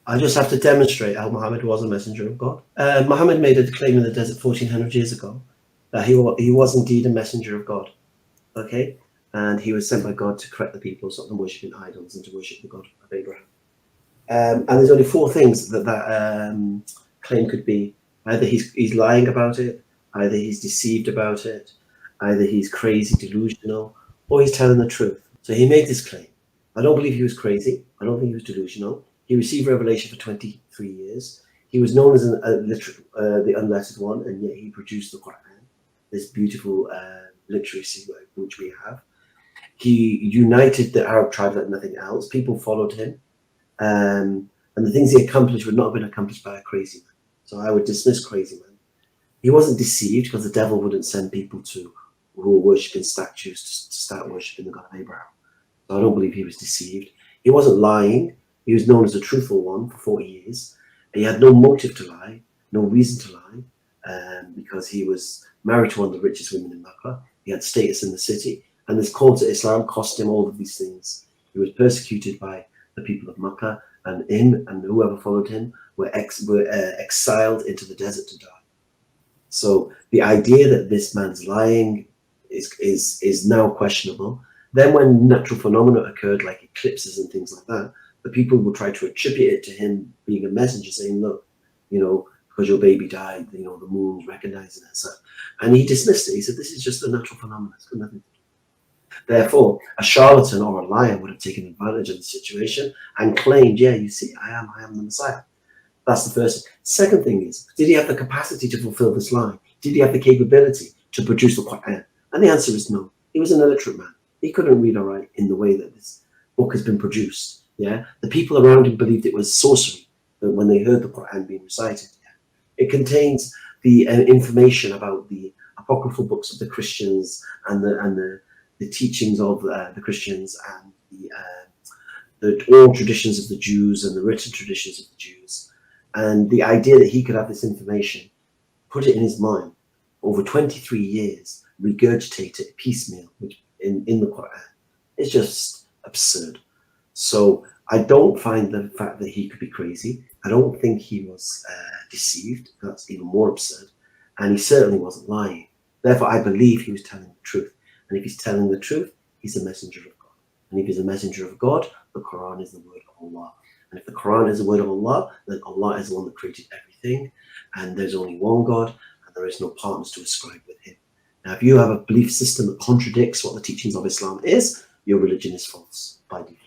I just have to demonstrate how Muhammad was a messenger of God. Muhammad made a claim in the desert 1400 years ago that he was indeed a messenger of God. Okay, and he was sent by God to correct the people, stop them worshiping idols, and to worship the God of Abraham. And there's only four things that claim could be. Either he's lying about it, either he's deceived about it, either he's crazy, delusional, or he's telling the truth. So he made this claim. I don't believe he was crazy. I don't think he was delusional. He received revelation for 23 years. He was known as the unlettered one, and yet he produced the Quran, this beautiful literacy which we have. He united the Arab tribes like nothing else. People followed him. And the things he accomplished would not have been accomplished by a crazy man. So I would dismiss crazy man. He wasn't deceived, because the devil wouldn't send people who were worshipping statues to start worshipping the God of Abraham. So I don't believe he was deceived. He wasn't lying. He was known as a truthful one for 40 years. And he had no motive to lie, no reason to lie, because he was married to one of the richest women in Makkah. He had status in the city. And this call to Islam cost him all of these things. He was persecuted by the people of Makkah, and him and whoever followed him were exiled into the desert to die. So the idea that this man's lying is now questionable. Then when natural phenomena occurred, like eclipses and things like that, the people will try to attribute it to him being a messenger, saying, look, because your baby died, the moon's recognizing it. So, and he dismissed it. He said, this is just a natural phenomenon. It's got nothing to do. Therefore, a charlatan or a liar would have taken advantage of the situation and claimed, yeah, you see, I am the Messiah. That's the first thing. Second thing is, did he have the capacity to fulfill this lie? Did he have the capability to produce the Quran? And the answer is no. He was an illiterate man. He couldn't read or write in the way that this book has been produced. Yeah, the people around him believed it was sorcery when they heard the Quran being recited. Yeah? It contains the information about the apocryphal books of the Christians and the teachings of the Christians, and the oral traditions of the Jews and the written traditions of the Jews. And the idea that he could have this information, put it in his mind, over 23 years, regurgitate it piecemeal in the Quran, is just absurd. So I don't find the fact that he could be crazy. I don't think he was deceived. That's even more absurd. And he certainly wasn't lying. Therefore, I believe he was telling the truth. And if he's telling the truth, he's a messenger of God. And if he's a messenger of God, the Quran is the word of Allah. And if the Quran is the word of Allah, then Allah is the one that created everything. And there's only one God, and there is no partners to ascribe with him. Now, if you have a belief system that contradicts what the teachings of Islam is, your religion is false by default.